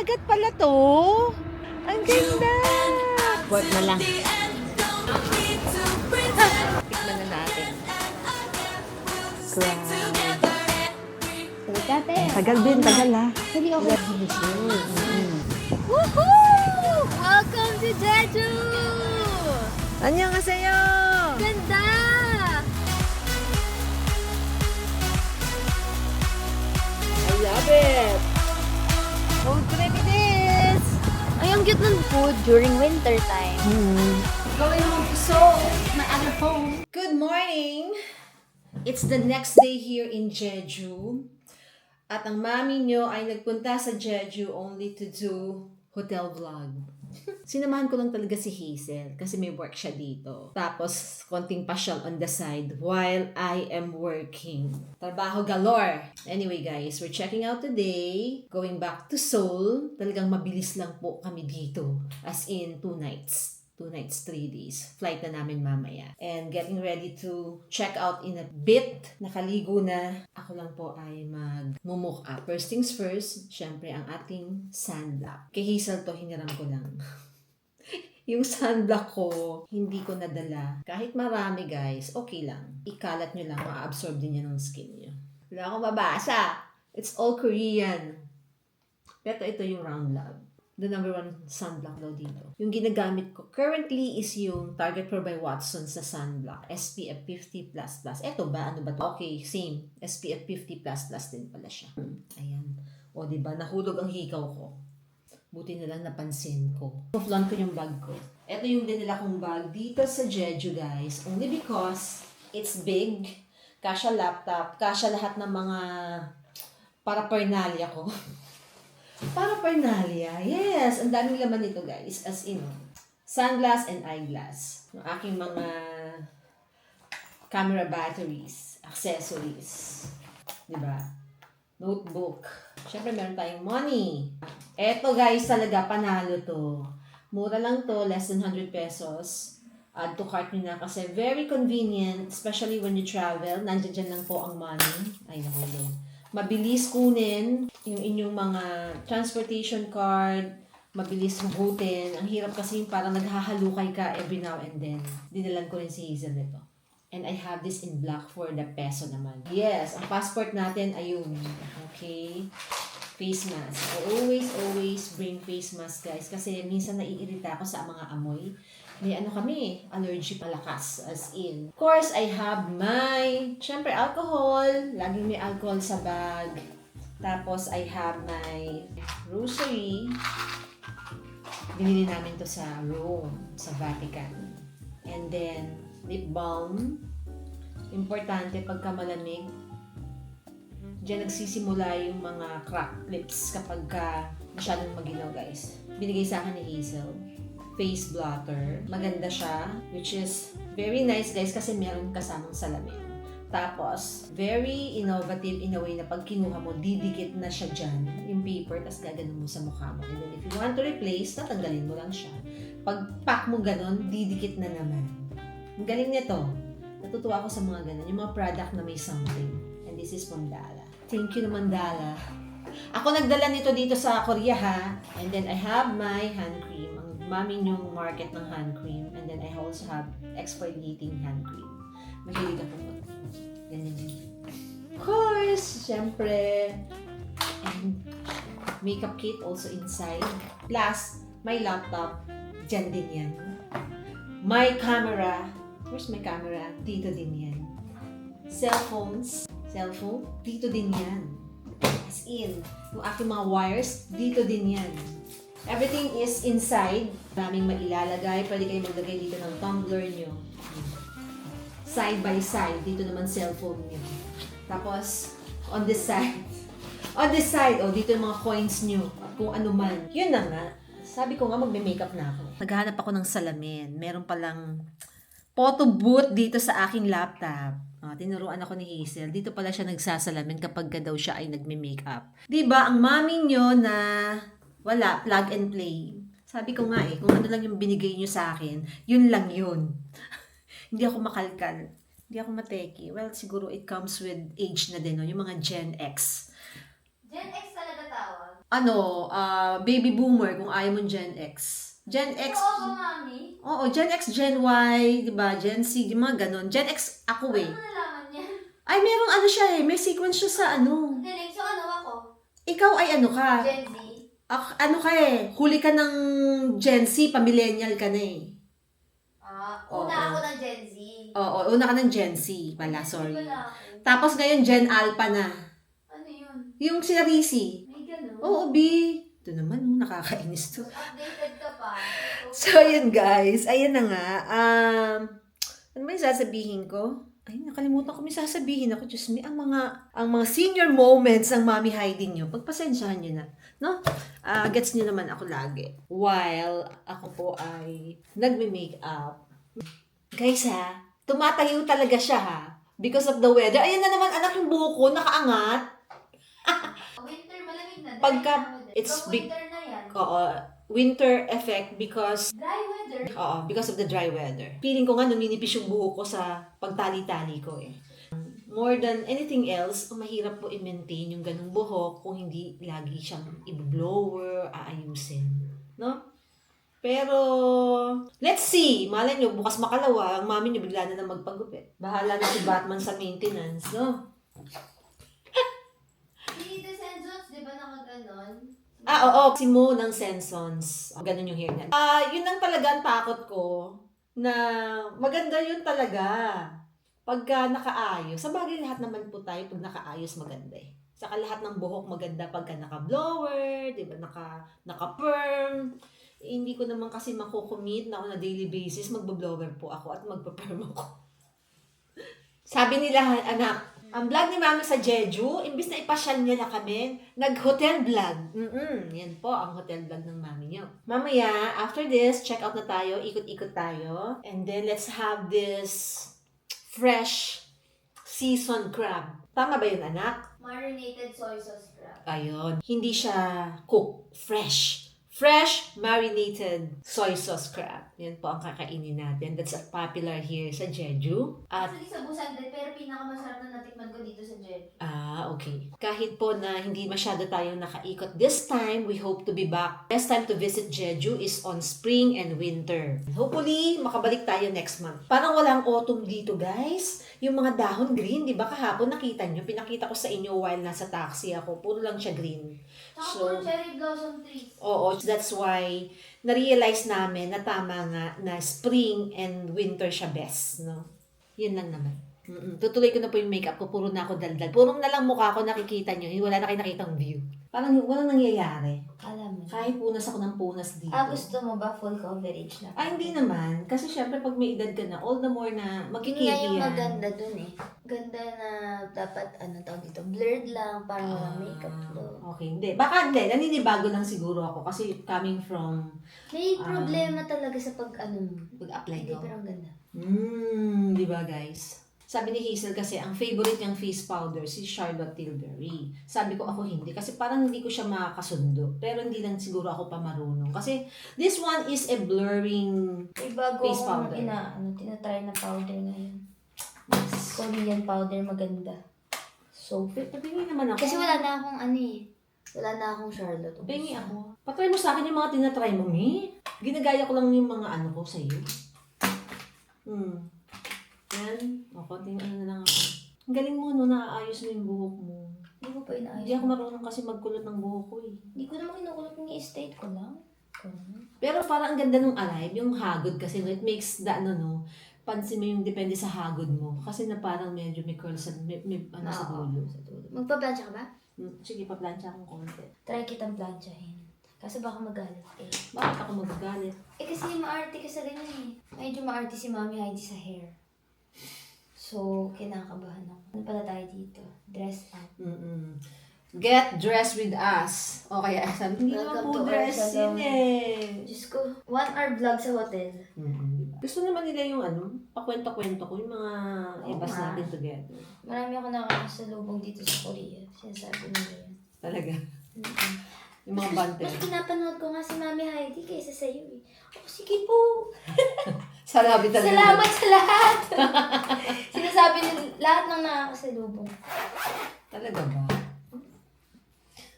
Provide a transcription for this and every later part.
dagat pala to. Ang ganda. Work na lang. Tikman na natin. Wow. Tagal din, tagal ha. Woohoo! Welcome to Jeju! Annyeonghaseyo! Ganda! I love it! Food trip it is! Ay, ang cute ng food during winter time. Going home to Seoul, my other home. Good morning! It's the next day here in Jeju. At ang mami nyo ay nagpunta sa Jeju only to do hotel vlog. Sinamahan ko lang talaga si Hazel kasi may work siya dito. Tapos, konting pasyal on the side while I am working. Trabaho galore. Anyway guys, we're checking out today. Going back to Seoul. Talagang mabilis lang po kami dito. As in, 2 nights. 2 nights, 3 days. Flight na namin mamaya. And getting ready to check out in a bit. Nakaligo na. Ako lang po ay mag-mumuk up. First things first, syempre ang ating sunblock. Kay Hazel to, hiniram ko lang. Yung sunblock ko, hindi ko nadala. Kahit marami guys, okay lang. Ikalat nyo lang, ma-absorb din yan ng skin nyo. Wala akong mabasa. It's all Korean. Pero ito yung Round Love. The number 1 sunblock daw dito. Yung ginagamit ko currently is yung Target Pro by Watsons sa sunblock. SPF 50++. Eto ba? Ano ba to? Okay, same. SPF 50++ din pala siya. Ayan. O diba? Nahulog ang hikaw ko. Buti na lang napansin ko. Flaunt ko yung bag ko. Eto yung dinala kong bag dito sa Jeju guys. Only because it's big. Kasya laptop. Kasya lahat ng mga paraphernalia ko. Paraphernalia. Yes, ang daming laman nito guys. As in, sunglass and eyeglass. Yung aking mga camera batteries, accessories. Diba? Notebook. Siyempre meron tayong money. Eto guys, talaga panalo to. Mura lang to, less than 100 pesos. Add to cart nyo na kasi very convenient, especially when you travel. Nandiyan dyan lang po ang money. Ay, nahulog. Mabilis kunin yung inyong mga transportation card, mabilis hugutin. Ang hirap kasi yung parang naghahalukay ka every now and then. Dinalan ko rin si Hazel nito. And I have this in black for the peso naman. Yes, ang passport natin, ayun. Okay. Face mask. I always bring face mask guys. Kasi minsan naiirita ako sa mga amoy. May ano kami, allergy palakas, as in. Of course, I have my, syempre, alcohol. Laging may alcohol sa bag. Tapos, I have my rosary. Binili namin to sa Rome, sa Vatican. And then, lip balm. Importante, pagka malamig, diyan nagsisimula yung mga cracked lips kapag masyadong maginaw, guys. Binigay sa akin ni Hazel. Face blotter. Maganda siya, which is very nice guys kasi meron kasamang salamin. Tapos, very innovative in a way na pag kinuha mo, didikit na siya dyan, yung paper, tapos gaganon mo sa mukha mo. And then if you want to replace, tatanggalin mo lang siya. Pag pack mo ganon, didikit na naman. Ang galing nito. Natutuwa ako sa mga ganon, yung mga product na may something. And this is from Dala. Thank you naman Dala. Ako nagdala nito dito sa Korea ha. And then I have my hand cream. Mami yung market ng hand cream. And then I also have exfoliating hand cream. Mahilig ako mag ganyan din. Of course, syempre. And makeup kit also inside. Plus, my laptop. Dyan din yan. My camera. Where's my camera? Dito din yan. Cellphone. Dito din yan. As in, yung aking mga wires, dito din yan. Everything is inside. Maraming mailalagay. Pwede kayo maglagay dito ng tumbler nyo. Side by side. Dito naman cellphone nyo. Tapos, on this side, dito yung mga coins nyo. At kung ano man. Yun na nga. Sabi ko nga, magme-makeup na ako. Naghahanap ako ng salamin. Meron palang photo booth dito sa aking laptop. Tinuruan ako ni Hazel. Dito pala siya nagsasalamin kapag daw siya ay nagme-makeup. Diba, ang mami nyo na wala, plug and play. Sabi ko nga kung ano lang yung binigay nyo sa akin, yun lang yun. Hindi ako makalkal. Hindi ako mateki. Well, siguro it comes with age na din, no? Yung mga Gen X. Gen X talaga tawag? baby boomer kung ayaw mong Gen X. Gen X, Mami. oo, Gen X, Gen Y, di ba? Gen Z, yung mga ganon. Gen X ako eh. nalaman yan? Ay, merong ano siya eh. May sequence siya sa ano. Galing. So, ano ako? Ikaw ay ano ka? Gen Z. Ano ka eh. Huli ka ng Gen Z, pamillennial ka na eh. Una Oo. ako ng Gen Z. Oo, una ka ng Gen Z pala, sorry. Wala ako. Tapos ngayon, Gen Alpha na. Ano yun? Yung si Risi. May ganun. Oo, B. Ito naman, nakakainis to. Updated ka pa. So, ayun guys. Ayun na nga. Ano ba yung sasabihin ko? Ay, nakalimutan ko may sasabihin ako. Diyos me, ang mga senior moments ng Mami Heidi nyo, pagpasensyahan nyo na. No? Gets nyo naman ako lagi. While ako po ay nagme-makeup. Guys ha, tumatayo talaga siya ha. Because of the weather. Ayan na naman anak yung buhok ko, nakaangat. Winter, malamig na. It's big. Winter na yan. Oo, winter effect because Dry weather. because of the dry weather. Feeling ko nga numinipis yung buhok ko sa pagtali-tali ko eh. More than anything else, mahirap po i-maintain yung ganung buhok kung hindi lagi siyang i-blower, aayusin. No? Pero, let's see. Malay nyo, bukas makalawa, ang mami nyo bigla na magpagupit. Bahala na si Batman sa maintenance, no? Si The Sensons, di ba nakaganon? Oo, si Mo ng Sensons. Ganun yung hair niya. Yun ang talaga ang takot ko na maganda yun talaga. Pagka nakaayos. Sa bagay lahat naman po tayo pag nakaayos maganda eh. Saka lahat ng buhok maganda pagka naka-blower, di ba, naka-perm. Hindi ko naman kasi makukommit na on a daily basis magbo-blower po ako at magpa-perm ako. Sabi nila, anak, ang vlog ni Mami sa Jeju, imbis na ipasyal niya na kami, nag-hotel vlog. Yan po ang hotel vlog ng Mami niyo. Mamaya, after this, check out na tayo, ikot-ikot tayo. And then, let's have this fresh seasoned crab. Tama ba yun, anak? Marinated soy sauce crab. Ayun. Hindi siya cooked. Fresh. Fresh marinated soy sauce crab. Yan po ang kakainin natin. That's popular here sa Jeju. At Actually, sa Busan din, pero pinakamasarap na natikman ko dito sa Jeju. okay. Kahit po na hindi masyado tayo nakaikot this time, we hope to be back. Best time to visit Jeju is on spring and winter. Hopefully, makabalik tayo next month. Parang walang autumn dito, guys. Yung mga dahon green, di ba kahapon nakita nyo? Pinakita ko sa inyo while nasa taxi ako. Puro lang siya green. Saka So, puro cherry blossom trees. Oo, that's why na-realize namin na tama nga na spring and winter siya best, no? Yun lang naman. Tutuloy ko na po yung makeup ko, puro na ako daldal. Puro na lang mukha ko nakikita nyo, wala na kayo nakitang view. Parang walang nangyayari. Alam mo. Kahit punas ako ng punas dito. Gusto mo ba full coverage na? Hindi naman. Kasi syempre pag may edad ka na, all the more na Yun magkikiti nga yung yan. maganda dun eh. Ganda na dapat, tawag dito, blurred lang, parang walang makeup look. Okay, hindi. Baka hindi. Naninibago lang siguro ako kasi coming from May problema talaga sa pag-apply Hindi, ko. pero ang ganda. Di ba guys? Sabi ni Hazel kasi, ang favorite niyang face powder, si Charlotte Tilbury. Sabi ko, ako hindi. Kasi parang hindi ko siya makakasundo. Pero hindi lang siguro ako pa marunong. Kasi, this one is a blurring May bago face akong powder. tinatry na powder ngayon. Korean powder, maganda. So, Patingin naman ako. kasi wala na akong wala na akong Charlotte. Patingin ako. Patry mo sa akin yung mga tinatry mo, Mi. Ginagaya ko lang yung mga ko sa iyo. Yan. Konting na lang ako. Ang galing mo, no? Naaayos mo yung buhok mo. Hindi ko pa inaayos. Hindi ako marunong kasi magkulot ng buhok ko eh. Hindi ko naman kinukulot ng estate ko lang. Pero parang ang ganda nung alive, yung hagod kasi no, it makes the pansin mo yung depende sa hagod mo. Kasi na parang medyo may curl sa, sa dulo. Magpa-plancha ka ba? Sige, pa-plancha akong konti. Try kitang planchahin. Kaso baka magalit eh. Bakit ako magagalit? Kasi maarte ka sa ganyan eh. Medyo maarte si Mami Heidi sa hair. So, kinakabahan ako. Ano pala tayo dito? Dress up. Get dressed with us. O kaya, sabi, hindi naman Welcome po to our dress salon. yun eh. Diyos ko, 1 hour vlog sa hotel. Gusto naman nila yung pakwento-kwento ko, yung mga ibas nga. natin together. Marami ako nakakasalubong dito sa Korea. Sinasabi nila yan. Talaga. Yung mga bante. Mas pinapanood ko nga si Mami Heidi kaysa sa iyo eh. Sige po. Salamat talaga. Salamat sa lahat. Sinasabi nila lahat ng nakakasalubong. Talaga ba?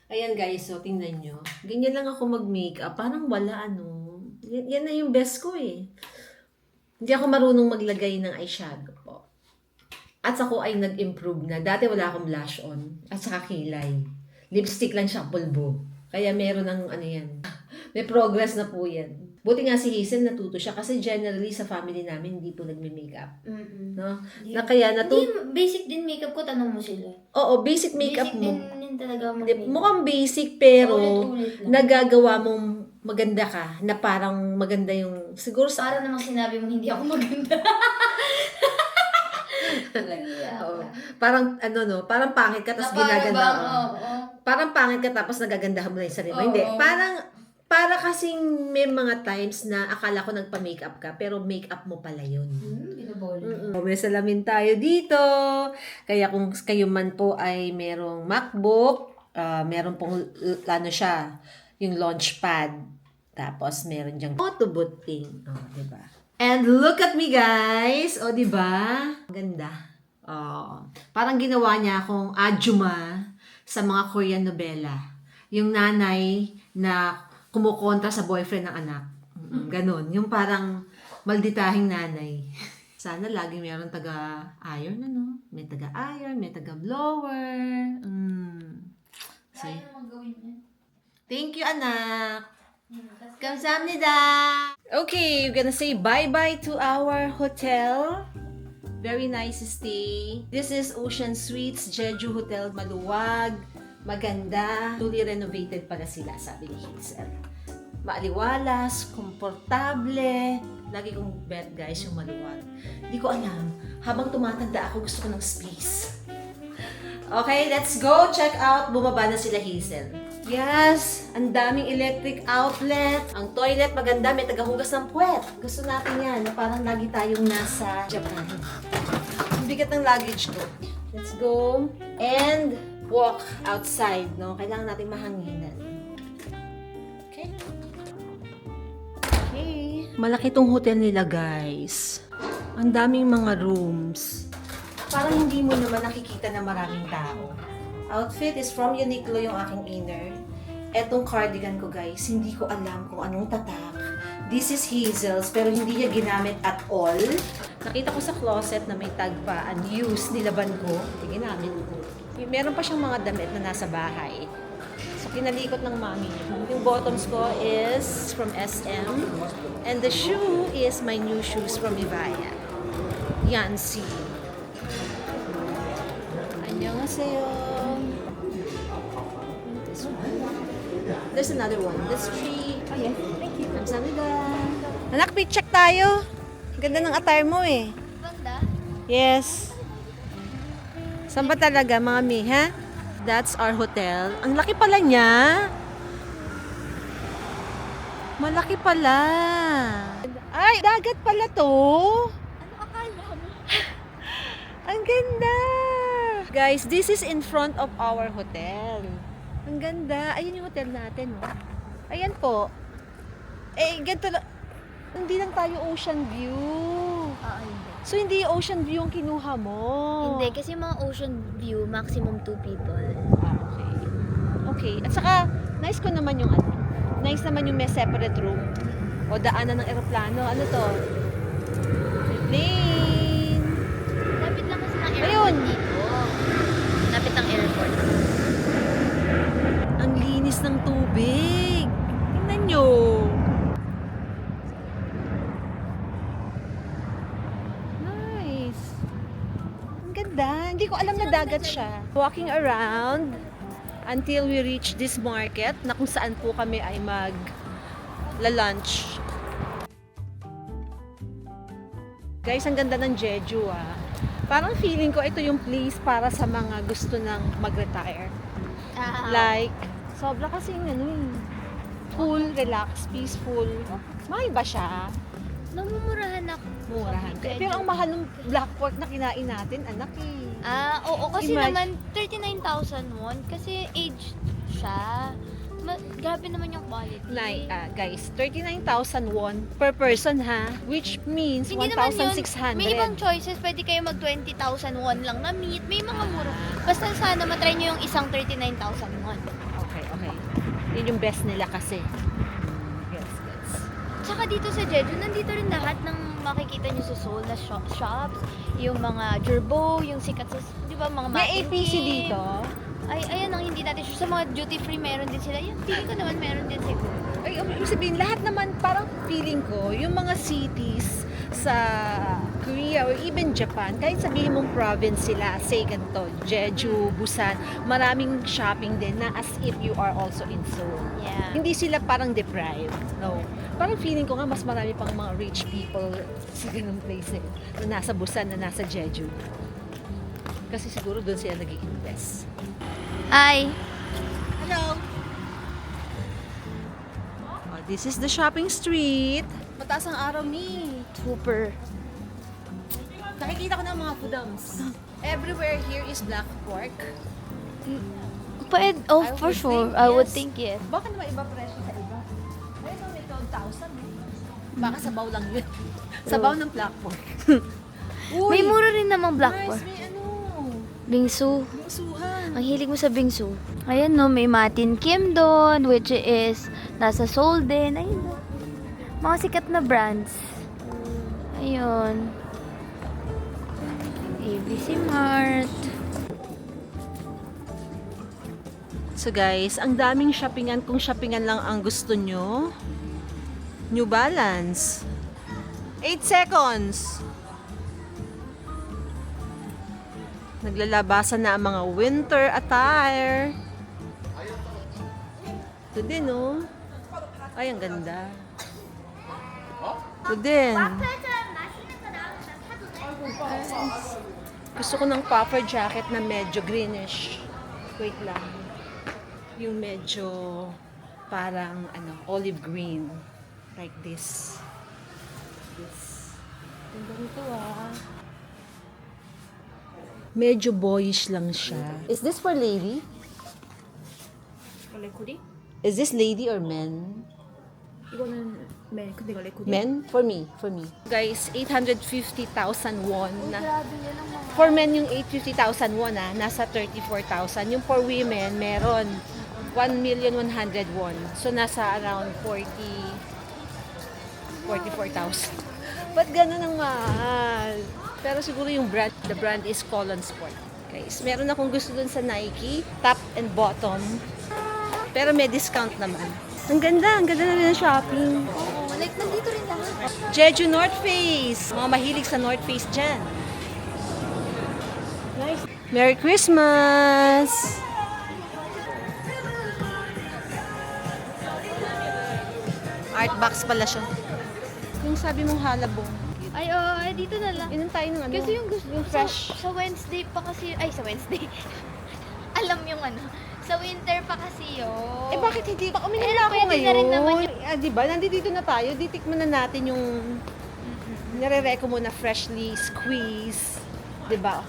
Ayan guys, so tingnan nyo. Ganyan lang ako mag-makeup. Parang wala Yan na yung best ko eh. Hindi ako marunong maglagay ng eyeshadow po. At ako ay nag-improve na. Dati wala akong blush on. At saka kilay. Lipstick lang siya, pulbo. Kaya meron ng yan. May progress na po yan. Buti nga si Hazel natuto siya kasi generally sa family namin hindi po nagme-makeup. No? Na kaya Hindi, basic din makeup ko, tanong mo sila. Oo, basic makeup Basic mo. din talaga Hindi, mag-makeup. mukhang basic pero Ulit-ulit lang. nagagawa mong maganda ka na parang maganda yung siguro sa Para namang sinabi mo hindi ako maganda. Oo. Parang parang pangit ka tapos ginaganda mo. Parang pangit ka tapos nagagandahan mo na yung sarili mo. Oo. Hindi, para kasing may mga times na akala ko nagpa-makeup ka pero makeup mo pala yun. Binubolo. May salamin tayo dito. Kaya kung kayo man po ay merong MacBook, meron pong siya, yung launchpad. Tapos meron diyang photo booth thing. Diba? And look at me guys. Diba? Ganda. Parang ginawa niya akong Ajuma sa mga Korean novela. Yung nanay na kumukontra sa boyfriend ng anak. Ganon. Yung parang malditahing nanay. Sana lagi meron taga-iron, May taga-iron, may taga-blower. See? Kaya naman gawin yan. Thank you, anak. Kamsahamnida. Okay, we're gonna say bye-bye to our hotel. Very nice stay. This is Ocean Suites, Jeju Hotel, maluwag. Maganda. Fully renovated pala sila, sabi ni Hazel. Maaliwalas, komportable. Lagi kong bet, guys, yung maluwag. Hindi ko alam. Habang tumatanda ako, gusto ko ng space. Okay, let's go. Check out. Bumaba na sila, Hazel. Yes, ang daming electric outlet. Ang toilet, maganda. May tagahugas ng puwet. Gusto natin yan. Na parang lagi tayong nasa Japan. Ang bigat ng luggage ko. Let's go. And walk outside, Kailangan natin mahanginan. Okay? Okay. Malaki tong hotel nila, guys. Ang daming mga rooms. Parang hindi mo naman nakikita na maraming tao. Outfit is from Uniqlo yung aking inner. Etong cardigan ko, guys, hindi ko alam kung anong tatak. This is Hazel's, pero hindi niya ginamit at all. Nakita ko sa closet na may tag pa, unused, nilaban ko. Hindi ginamit ko. Meron pa siyang mga damit na nasa bahay. So, kinalikot ng mami niya. Yung bottoms ko is from SM. And the shoe is my new shoes from Ivaya. Yancy. Annyeonghaseyo. This one. There's another one. That's 3. Oh, yeah. Thank you. Kamsahamnida. Anak, check tayo. Ganda ng attire mo eh. Banda? Yes. Saan ba talaga, mami, ha? That's our hotel. Ang laki pala niya. Malaki pala. Ay, dagat pala to. Ano akala mo? Ang ganda. Guys, this is in front of our hotel. Ang ganda. Ayun yung hotel natin, Ayan po. Ganito lang. Hindi lang tayo ocean view. Hindi. So, hindi ocean view yung kinuha mo. Hindi, kasi yung mga ocean view, maximum 2 people. Okay. Okay. At saka, nice ko naman yung nice naman yung may separate room. O daanan ng eroplano. Ano to? Plane. Lapit lang kasi ng airport Ayun. dito. Lapit ng airport. Ang linis ng tubig. Tingnan nyo. Nice. Ang ganda. Hindi ko alam na dagat siya. Walking around until we reach this market na kung saan po kami ay mag-lunch. Guys, ang ganda ng Jeju Parang feeling ko ito yung place para sa mga gusto nang mag-retire. Like, sobra kasing cool, relax, peaceful. Mahal ba siya? Namumurahan ako. Murahan. Pero ang mahal ng black pork na kinain natin, anak Oo, kasi Imagine- naman 39,000 won kasi aged siya. Grabe naman yung quality. Guys, 39,000 won per person which means Hindi naman yun. 1,600. May ibang choices. Pwede kayo mag 20,000 won lang na meat. May mga mura. Basta sana matry nyo yung isang 39,000 won. Okay. Yun yung best nila kasi. Gets. Tsaka dito sa Jeju, nandito rin lahat ng makikita nyo sa Seoul na shops. Yung mga Gerbo, yung sikat sa, di ba, mga May Matin APC Kim. dito. Ay, ayan ang hindi natin sure. Sa mga duty free meron din sila. Yung feeling ko naman meron din siguro. Ay, ibig sabihin, lahat naman, parang feeling ko, yung mga cities sa Korea or even Japan, kahit sabihin mong province sila, say ganito, Jeju, Busan, maraming shopping din na as if you are also in Seoul. Yeah. Hindi sila parang deprived. No. Parang feeling ko nga mas marami pang mga rich people sa ganung place na nasa Busan, na nasa Jeju. Kasi siguro doon sila nag-i-invest. Ay, Hello! Oh, this is the shopping street. Mataas ang araw ni. super. Nakikita ko ng mga pudams. Everywhere here is black pork. Pwede, oh, I for would sure. think, I would yes. think yes. Baka naman iba presyo sa iba. Ito may 12,000. Baka sabaw lang yun. Sabaw ng black pork. Uy! May mura rin namang black Nice, pork. may ano. Bingsu. Bingsuhan. Ang hilig mo sa bingsu. Ayan no, may Matin Kim doon, which is nasa Seoul din. Ayun no. Mga sikat na brands. Ayun. ABC Mart. So guys, ang daming shoppingan. Kung shoppingan lang ang gusto nyo, New Balance. 8 seconds. Naglalabasan na ang mga winter attire. Ito din, oh. Ay, ang ganda. Ito din. Gusto ko ng puffer jacket na medyo greenish. Wait lang. Yung medyo parang olive green. Like this. Ganda nito ah. Medyo boyish lang siya. Is this for lady? Is this lady or men? 이거는 네, 근데 이거 레코디. Men? For me. Guys, 850,000 won na. Grabe yan ang mga... For men yung 850,000 won nasa 34,000. Yung for women, meron 1,100,000 won. So, nasa around 44,000. Ba't ganun ang mahal? Pero siguro yung brand, the brand is Colon Sport. Guys, meron akong gusto dun sa Nike, top and bottom. Pero may discount naman. Ang ganda na rin ang shopping. Oo, like nandito rin lahat. Jeju North Face. Mga mahilig sa North Face dyan. Nice. Merry Christmas! Art box pala siya. Yung sabi mong halabong. Ay, oo, ay, dito na lang. Inom tayo ng ano? Kasi yung gusto yung fresh. Sa Wednesday pa kasi, ay sa Wednesday. Alam yung ano, sa winter pa kasi yun. Eh bakit hindi? Uminom Eh, na ako pwede na ngayon. rin naman Diba? Nandito na tayo. Ditikman na natin yung nire-reco mo na freshly squeezed. Diba?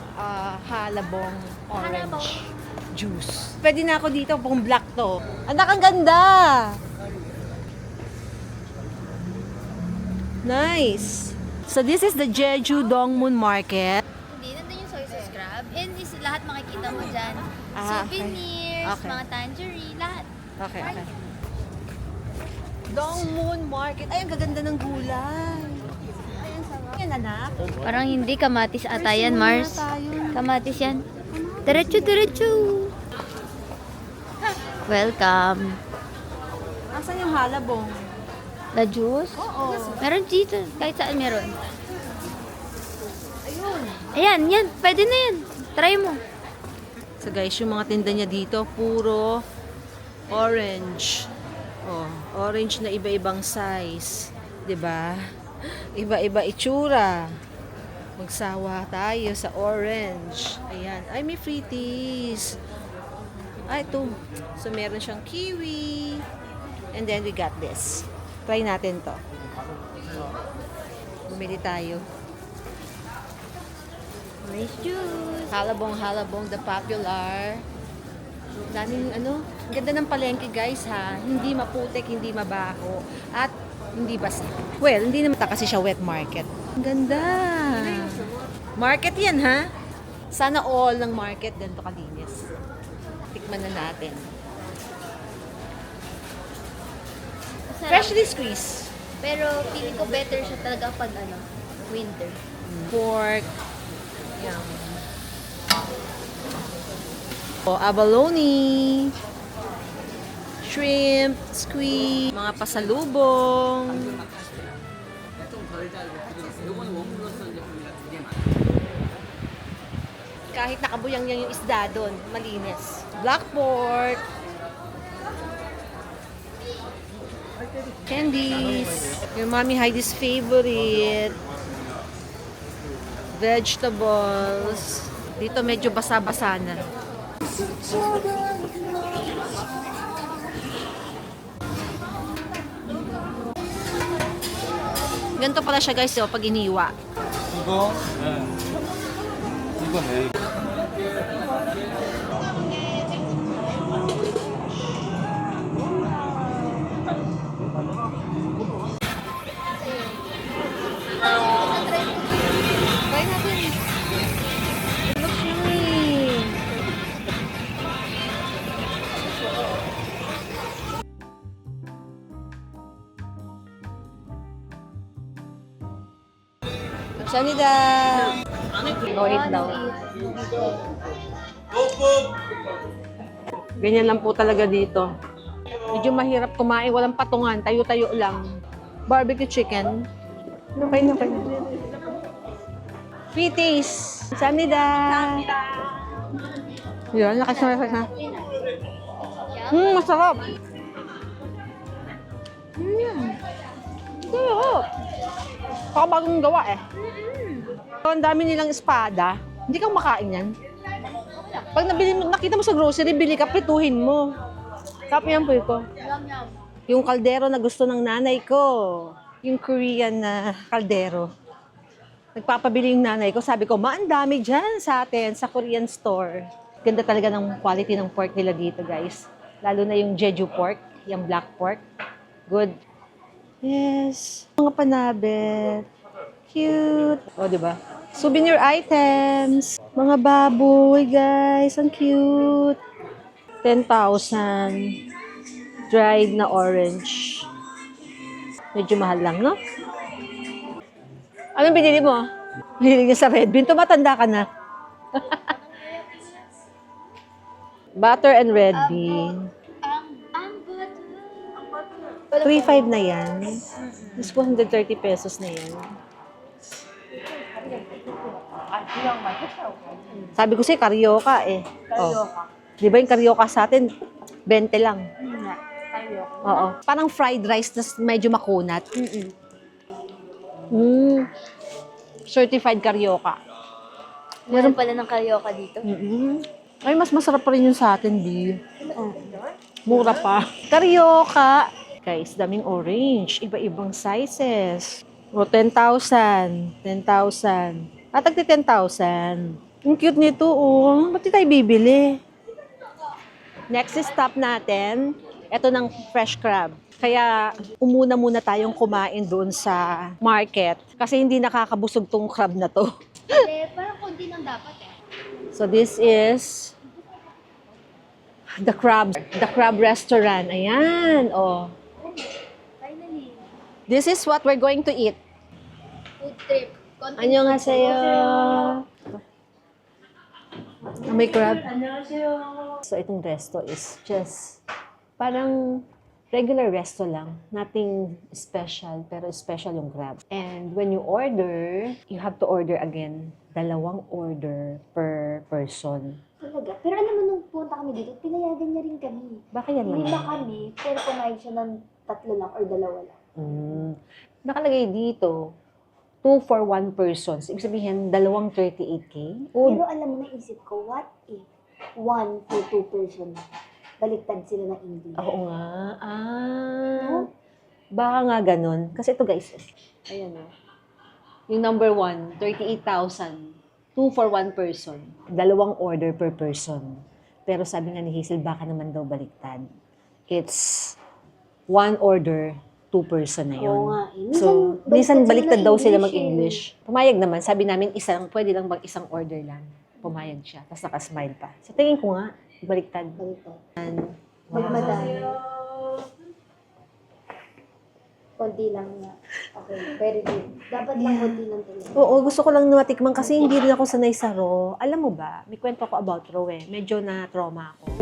Halabong orange Halabong. juice. Pwede na ako dito kung black to. Anak, ang ganda! Nice! So this is the Jeju Dongmun Market. Hindi, nandun yung soy sauce crab. And is lahat makikita mo dyan. Ah, okay. Souvenirs, Okay. mga tangerine, lahat. Okay. Dongmun Market. Ay, ang gaganda ng gulay. Ay, ang sarap. Yan, anak. Parang hindi kamatis ata yan, Mars. Tayo. Kamatis yan. Diretso. Welcome. Asan yung halabong? The juice? Oo. Meron dito. Kahit saan meron. Ayun. Ayan, yan. Pwede na yan. Try mo. So guys, yung mga tinda niya dito, puro orange. Oh, orange na iba-ibang size. 'Di ba? Iba-iba itsura. Magsawa tayo sa orange. Ayan. Ay, may fruities. Ay, ito. So, meron siyang kiwi. And then, we got this. Try natin to. Bumili tayo. Orange juice. Halabong, the popular. Daming ang ganda ng palengke guys ha. Hindi maputik, hindi mabaho. At hindi basa. Well, hindi naman kasi siya wet market. Ang ganda. Market yan ha. Sana all ng market ganito kalinis. Tikman na natin. Masarap. Freshly squeezed. Pero feeling ko better siya talaga pag winter. Pork. Yan. Abalone. Shrimp, squid, mga pasalubong. Kahit nakabuyang yan yung isda doon, malinis. Black pork. Candies. Your Mommy Heidi's favorite. Vegetables. Dito medyo basa-basa na. Ganito pala siya guys, pag iniwa. 이거? 네. 이거네. Try natin. Looks yummy. Sanida. No eat daw. Ganyan lang po talaga dito. Medyo mahirap kumain, walang patungan, tayo-tayo lang. Barbecue chicken. Okay na kayo. Pitis. Sanida. Yun, lakas na. Masarap. Sarap. Baka bagong gawa eh. Ang dami nilang espada. Hindi kang makain yan. Pag nakita mo sa grocery, bili ka, prituhin mo. Tap yan po ito. Yung kaldero na gusto ng nanay ko. Yung Korean na kaldero. Nagpapabili yung nanay ko. Sabi ko, ang dami dyan sa atin, sa Korean store. Ganda talaga ng quality ng pork nila dito, guys. Lalo na yung Jeju pork, yung black pork. Good. Yes. Mga panabet. Cute. O, diba? Souvenir items. Mga baboy, guys. Ang cute. 10,000. Dried na orange. Medyo mahal lang, no? Anong binili mo? Binili niya sa Red Bean. Tumatanda ka na. Butter and Red Bean. 3.5 na yan. Mas 130 pesos na yan. Sabi ko sa'yo, karyoka eh. Karyoka. Di ba yung karyoka sa atin, 20 lang. Oo. Parang fried rice na medyo makunat. Certified karyoka. Meron pala ng karyoka dito. Ay, mas masarap pa rin yung sa atin, Di. Mura pa. Karyoka. Guys, daming orange. Iba-ibang sizes. O, 10,000. 10,000. Tagti 10,000. Ang cute nito, oh. Ba't di tayo bibili? Next stop natin, ito ng fresh crab. Kaya umuna muna tayong kumain doon sa market. Kasi hindi nakakabusog tong crab na to. Parang konti nang dapat eh. So this is the crab restaurant. Ayan, oh. Finally. This is what we're going to eat. Food trip. Annyeonghaseyo. May crab. So itong resto is just parang regular resto lang. Nothing special, pero special yung crab. And when you order, you have to order again. 2 order per person. Talaga? Pero alam mo, nung punta kami dito, pinayagan niya rin kami. Bakit yan Hindi naman? ba kami, pero pumayag siya ng 3 lang or 2 lang. Nakalagay dito, 2 for 1 person. So, ibig sabihin, 38K? Pero alam mo, naisip ko, what if 1 for 2 person? Baliktad sila ng English. Oo nga. Baka nga ganun. Kasi ito guys, ayan o. Yung number 1, 38,000. 2 for 1 person. 2 order per person. Pero sabi nga ni Hazel, baka naman daw baliktad. It's 1 order, 2 person na yun. Oo nga eh. So, Minsan minsan baliktad baliktad sila daw ng sila English mag-English. Pumayag naman. Sabi namin, pwede lang isang order lang. Pumayag siya. Tapos nakasmile pa. So, tingin ko nga, baliktad. Baliktad. Wow. Magmadami. Konti lang nga. Okay, very good. Dapat lang konti lang talaga. Oo, gusto ko lang matikman kasi hindi rin ako sanay sa raw. Alam mo ba, may kwento ko about raw eh. Medyo na-trauma ako.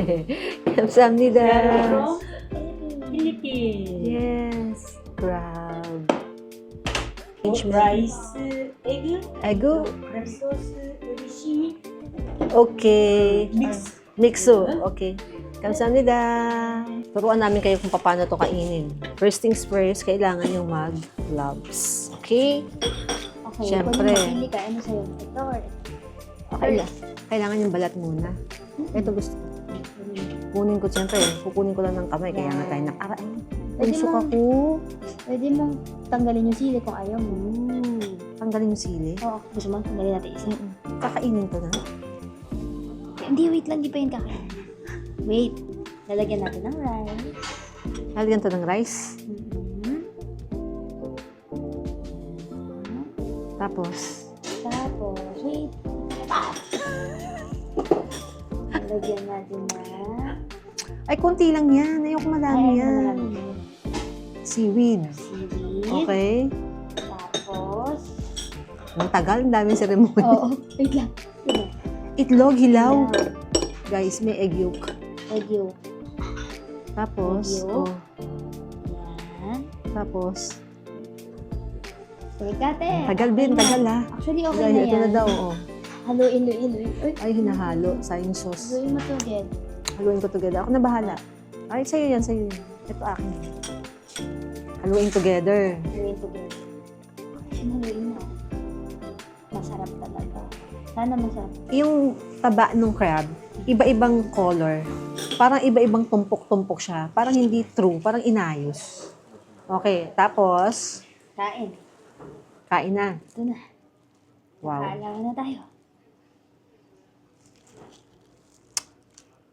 Kamsahamnida. Philippines. Yes. Crab. Rice, egg, Ego. crab sauce, orishi, Okay. mix. Mixo. Okay. Kamsahamnida. Turuan namin kayo kung paano to kainin. First things first, kailangan yung mag-gloves. Okay? Okay, Siyempre. kung mapili ka, ano sa'yo? Ito or ito? Okay lang. Kailangan yung balat muna. Ito gusto ko. Kunin ko, siyempre, kukunin ko lang ng kamay. Kaya nga tayo nakaray. Pwede Punsok mo- ako. Pwede mong tanggalin yung sili kung ayaw mo. Tanggalin yung sili. Oo, gusto mo? Tanggalin natin isa. Kakainin ko na. Hindi, wait lang. Di pa yun kakain. Wait. Lalagyan natin ng rice. Lalagyan to ng rice. Mhm. Tapos, Tapos, wait. Lalagyan natin na... ay, konti lang yan. Ayoko madami Ay, yan. ano naman Seaweed. seaweed. Okay. Tapos... Ang tagal, ang daming ceremony. Oo. Wait lang. Sino? Itlog, hilaw. Hilaw. Guys, may egg yolk. Egg yolk. Tapos, Egg yolk. oh, Yan. tapos, Teka, te. tagal din, Okay na. tagal ha. Actually, okay Guys, na ito yan. na daw, oh. Haluin. Uy, Ay, hinahalo. Sayang sauce. haluin mo to, Ged. Haluin ko together. Ako na bahala. Ay, sa'yo yan, sa'yo yan. Ito akin. Haluin together. Haluin to, Ged. Haluin na. Masarap talaga. Sana masarap. Yung taba ng crab, iba-ibang color. Parang iba-ibang tumpok-tumpok siya. Parang hindi true. Parang inayos. Okay, tapos, Kain. kain na. Ito na. Wow. Kailangan na tayo.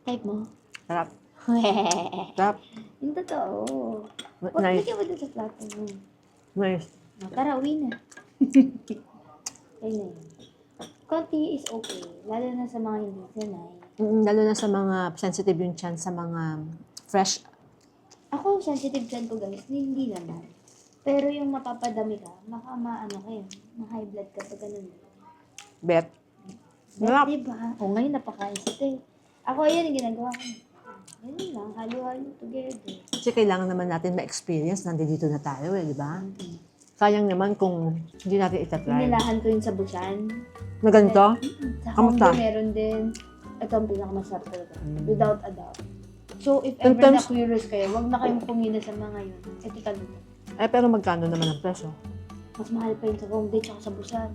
Type mo. Sarap. Sarap. Yung totoo. Huwag Nice. lagyan mo dito sa plato mo. Nice. Tara, uwi na. Ayun na yun. Konti is okay. Lalo na sa mga hindi sanay. Lalo na sa mga sensitive yung chance sa mga fresh. Ako, sensitive chan ko guys. Hindi naman. Pero yung mapapadami ka, baka maano kayo. Ma-high blood ka pag ganun. Bet. Sarap. Diba? O ngayon, napakaisip eh. Ako, yun yung ginagawa ko. Ganun lang, halo-halo together. Kasi kailangan naman natin ma-experience. Nandito na tayo eh, di ba? Sayang naman kung hindi natin itatry. Pinilahan ko yun sa busan. Na ganito? Sa Kamusta? Hongdae meron din. Ito ang pinakamasarap talaga. Without a doubt. So, if In ever terms- na-curious kayo, wag na kayong pumili sa mga yun. Ito talaga. Eh, pero magkano naman ang presyo? Mas mahal pa yun sa Hongdae tsaka sa busan.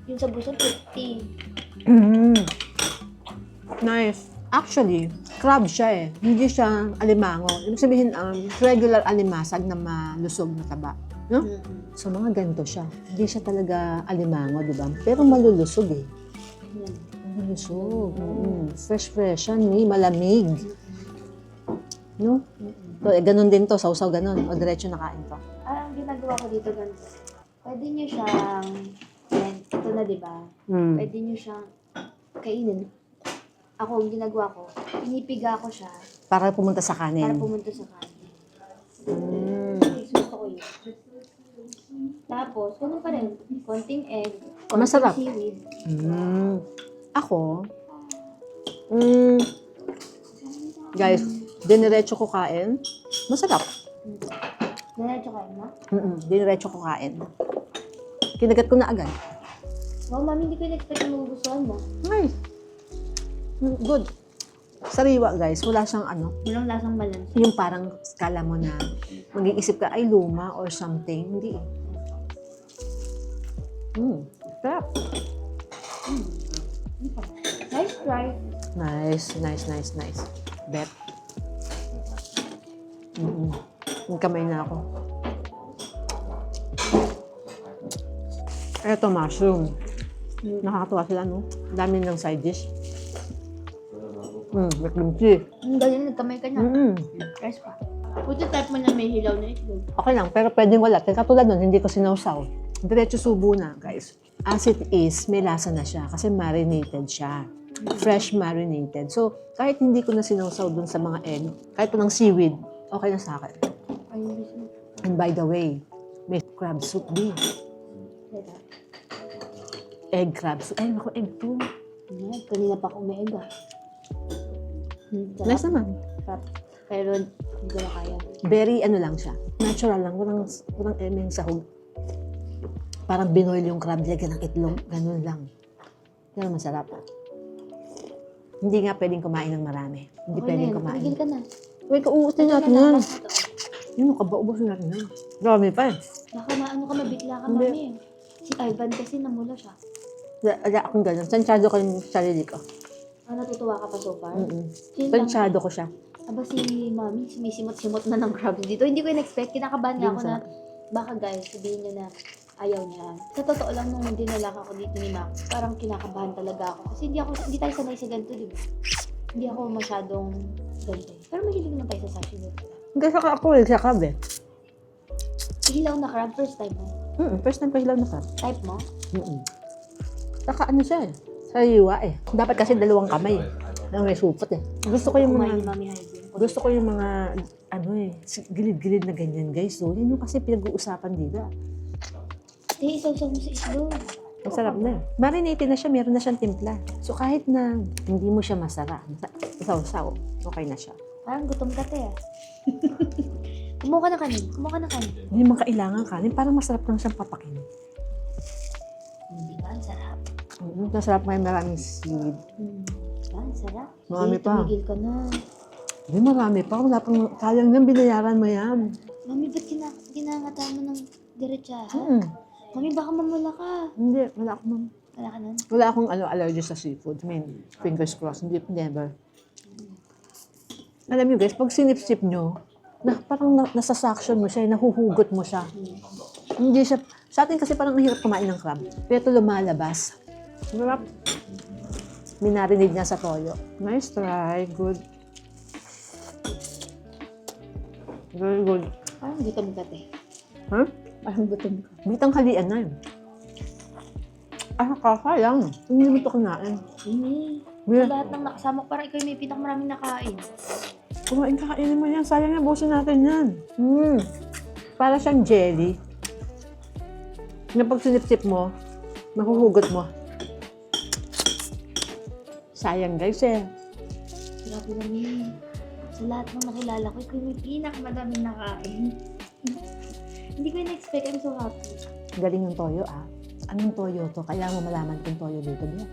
Yung sa busan, 50. Nice. Actually, crab siya eh. Hindi siya alimango. Ibig sabihin, regular alimasag na malusog na taba. No? So, mga ganito siya. Hindi siya talaga alimango, di ba? Pero malulusog eh. Yan. Malulusog. Fresh siya, ni malamig. No? So, ganun din to, sausaw ganun. O diretso na kain to. Ang ginagawa ko dito ganito. Pwede nyo siyang, yan, ito na diba? Pwede nyo siyang kainin. Ako, ang ginagawa ko, pinipiga ko siya Para pumunta sa para kanin. pumunta sa kanin. Mm. Gusto ko yun. Tapos, ganun pa rin. Konting egg, konting Masarap. seaweed. Ako, guys, diniretso ko kain. Masarap. Diretso kayo mo? Diniretso ko kain. Kinagat ko na agad. Wow, mami, hindi ko in-expect na magugustuhan mo. Nice. Good. Sariwa, guys. Wala siyang ano. Walang lasang balance. Yung parang skala mo na mag-iisip ka, ay luma or something. Hindi eh. Sarap. Nice try. Nice. Bet. Kamay na ako. Eto, mushroom. Nakakatuwa sila, no? Dami ng side dish. May kimchi. Ang galing, nagkamay ka na. Fresh pa. Buti type mo na may hilaw na itlog. Okay lang, pero pwedeng wala. Katulad nun, hindi ko sinawsaw. Diretso subo na, guys. As it is, may lasa na siya kasi marinated siya. Fresh marinated. So, kahit hindi ko na sinawsaw dun sa mga egg, kahit po ng seaweed, okay na sa akin. Ayun, gusto mo. And by the way, may crab soup din. Teka. Egg crab soup. Ay, ako, egg to. Ayan, kanina pa akong may egg ah. Sarap. Nice naman. Sarap. Pero hindi ko na kaya. Very ano lang siya. Natural lang. Walang emeng sahog. Parang binoil yung crab leg ng itlog. Ganun lang. Pero masarap. Hindi nga pwedeng kumain ng marami. Hindi Okay na pwedeng yan. kumain. Tumigil ka na. Wait, kauusin Ito natin na, yan. last ito. Yun, ubusin natin yan. Dami pa eh. Baka maano ka, mabigla ka, Hindi. mami. Si Ivan kasi namula siya. Wala akong ganun. Tansyado ko yung sarili ko. Ah, natutuwa ka pa so far? Mm-mm. Yun lang. Tansyado ko siya. Aba si mami, sumisimot-simot na ng crabs dito. Hindi ko in-expect. Kinakabahan nga Hindi ako na baka guys, sabihin niyo na ayaw niya. Sa totoo lang, nung dinala ako dito ni Max, parang kinakabahan talaga ako. Kasi hindi tayo sanay sa ganito, di ba? Hindi ako masyadong ganito. Pero mahilig naman tayo sa sashimi. Hindi sa ako eh, sa crab eh. Hilaw na crab, first time mo. First time pa hilaw na crab. Type mo? Saka ano siya eh. Sariwa eh. Dapat kasi dalawang kamay eh. Nang may supot eh. Gusto ko yung Kumain ni mga, Mami Heidi. gusto ko yung mga, ano eh, gilid-gilid na ganyan guys. So, yun yung kasi pinag-uusapan dito. Hindi, isaw-saw mo sa islo. Masarap na. Marinated na siya, meron na siyang timpla. So kahit na hindi mo siya masarap, saw-saw, okay na siya. Parang gutom ka, te ah. Kumuha ka na kanin. Kumuha ka na kanin. Hindi man kailangan kanin, parang masarap lang siyang papakin. Hindi ba? Ang sarap. Masarap may maraming seed. Ang sarap. Marami Sige, pa. tumigil ka na. Hindi, marami pa. Wala pang, sayang nang binayaran mo yan. Mami, ba't ginangata mo ng diretsahan? Mami, baka mamula ka. Hindi, wala akong, Wala ka nun? wala akong allergy sa seafood. I mean, fingers crossed, hindi, never. Alam niyo guys, pag sinip-sip nyo, parang nasa-suction mo siya, nahuhugot mo siya. Hindi siya, sa atin kasi parang mahirap kumain ng crab. Pero ito lumalabas. Sarap. Minarinig niya sa toyo. Nice try. Good. Very good. Parang gutom ka, te. Huh? Parang gutom ka. Bitang halian na yun. Ah, kakayang. Hindi mo ito kinain. Hindi. Yeah. Lahat ng nakasama ko, parang ikaw yung may pinakamaraming nakain. Kumain ka, kainin mo yan. Sayang na, busin natin yan. Para siyang jelly. Na pag sinip-sip mo, mahuhugot mo. Sayang guys eh. Grabe namin. Sa lahat ng nakilala ko, ikaw yung may pinakamaraming nakain. Hindi ko in-expect. I'm so happy. Galing ng toyo ah. Anong toyo to? Kailangan mo malaman kung toyo dito. Diba?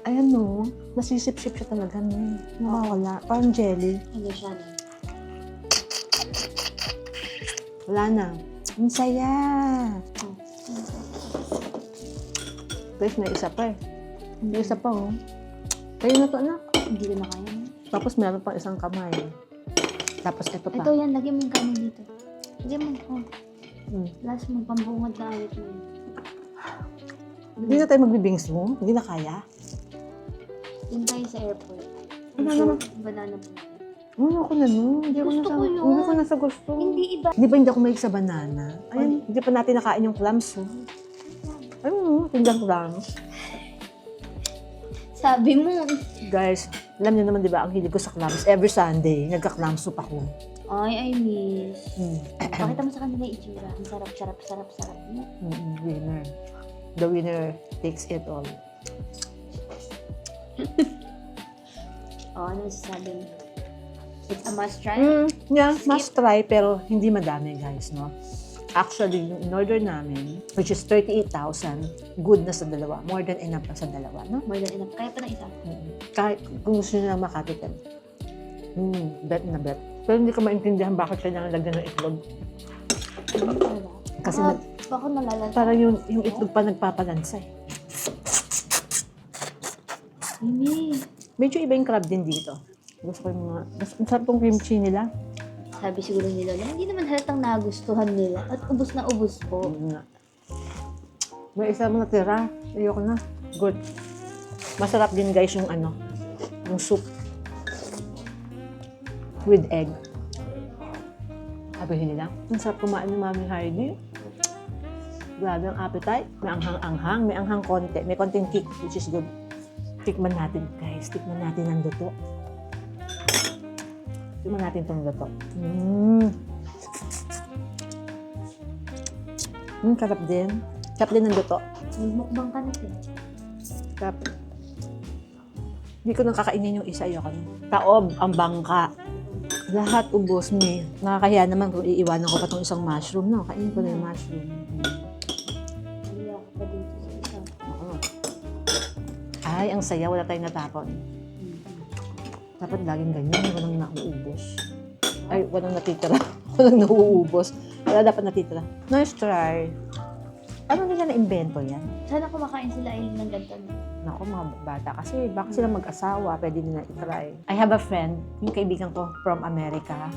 Ayan no, nasisip-sip siya talaga. Nawawala. Parang jelly. Ano siya na? Wala na. Ang saya. Guys, may isa pa eh. May isa pa oh. Kayo na to anak. Hindi ko na kaya. Tapos meron pang isang kamay. Tapos ito pa. Ito yan, lagyan mo yung kanin dito. Lagyan mo. Oh. Hmm. Last mo, pambungad na ayot mo yun. Hindi na tayo magbibings mo. Hindi na kaya. Yun tayo sa airport. Ano naman? Banana po. Ako na no. Hindi ko Gusto na ko yun. Hindi ko na sa gusto. Hindi iba. Di ba hindi ako mahilig sa banana? Ayun, hindi pa natin nakain yung clams oh. Ayun, tingnan clams. Sabi mo. Guys, alam niyo naman di ba ang hilig ko sa clams. Every Sunday, nagka-clam soup ako. Ay, I miss. Mm. Pakita mo sa kanila yung itsura. Ang sarap, sarap, sarap, sarap. Winner. The winner takes it all. Ano sasabi mo? It's a must try. Yeah, must try pero hindi madami guys, no? Actually, yung in-order namin, which is 38,000, good na sa dalawa. More than enough na sa dalawa, no? More than enough. Kaya pa na isa. Kahit kung gusto nyo lang makatikim. Bet na bet. Pero hindi ko maintindihan bakit siya nalagyan ng itlog. Talaga. Kasi baka nalalala. parang yung itlog pa nagpapalansa eh. Mimi. Medyo iba yung crab din dito. Gusto ko yung mga... Ang sarap tong kimchi nila. Sabi siguro ni Lola, hindi naman halatang nagustuhan nila. At ubos na ubos po. May isa mo natira. Ayoko na. Good. Masarap din guys yung ano, yung soup. With egg. Sabihin nila, ang sarap kumain ni Mami Heidi. Grabe ang appetite. May anghang-anghang, may anghang konti. May konting kick, which is good. Tikman natin guys. Tikman natin ang luto. Tikman natin itong luto. Sarap din. Sarap din ng luto. Mukbang ka na eh. Sarap. Hindi ko nang kakainin yung isa. Ayoko na. Taob, ang bangka. Lahat ubos mo. Nakakahiya naman kung iiwanan ko pa itong isang mushroom. No? Kainin ko na yung mushroom. Hindi ako pa dito sa isa. Oo. Ay, ang saya. Wala tayong natapon. Dapat laging ganyan. Walang nauubos. Ay, walang natitira. Walang nauubos. Wala dapat natitira. Nice try. Paano nila na-invento yan? Sana kumakain sila ay ng ganito. Naku, mga bata. Kasi baka sila mag-asawa, pwede nila itry. I have a friend, yung kaibigan ko from America,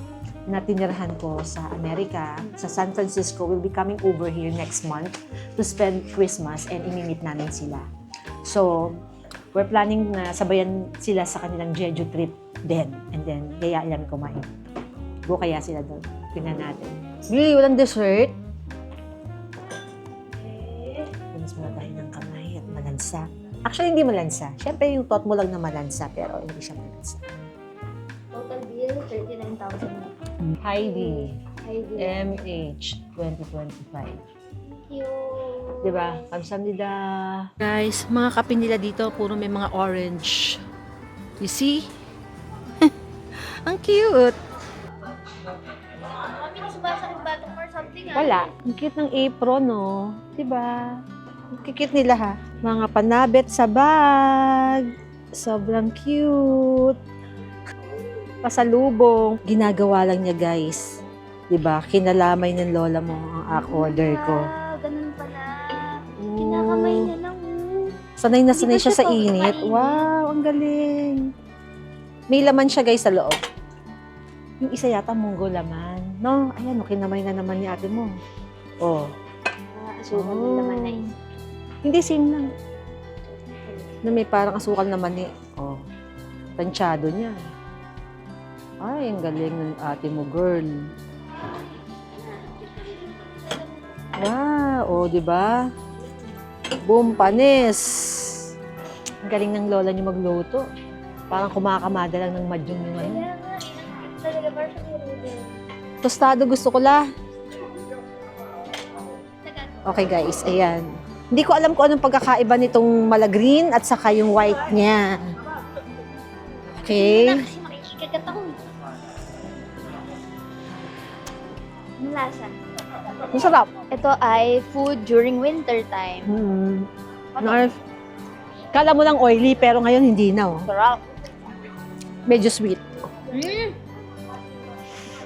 na tinirahan ko sa America, sa San Francisco, will be coming over here next month to spend Christmas and imimit namin sila. So, we're planning na sabayan sila sa kanilang Jeju trip din. And then, yayain namin kumain. Go kaya sila doon. Tingnan natin. Really, walang dessert? Mas muna tayo ng kamay at malansa. Actually, hindi malansa. Siyempre, yung thought mo lang na malansa, pero hindi siya malansa. Total bill, 39,000. Heidi, Heidi. MH 2025. Thank you. Diba? Kamsahamnida. Guys, mga kape nila dito, puro may mga orange. You see? Ang cute. Mami, nasubasa ng batong or something Wala. Ang cute ng apron, no? Diba? Ang cute nila, ha? Mga panabet sa bag. Sobrang cute. Pasalubong. Ginagawa lang niya, guys. Diba? Kinalamay ng lola mo ang order ko. Ganun pala. Kinakamay niya lang. Sanay na sanay Hindi ba siya sa siya init. papainit? Wow, ang galing. May laman siya, guys, sa loob. Yung isa yata munggo laman. No? Ayan, kinamay na naman ni ate mo. Oh. Asukal din naman na isa. Hindi, same lang. Na may parang asukal naman eh. Oh. Tansyado niya. Ay, ang galing ng ate mo, girl. Wow, oh, di ba? Boom, panis. Ang galing ng lola niyo magluto. Parang kumakamada lang ng madyong yung ano. Kaya nga, talaga ba siya meron? Tostado gusto ko la. Okay guys, ayan. Hindi ko alam kung anong pagkakaiba nitong malagreen at saka yung white niya. Okay. Kasi makikikagat ako. Ang lasa. Ang sarap. Ito ay food during winter time. Nice. Kala mo lang oily pero ngayon hindi na. Oh. Sarap. Medyo sweet.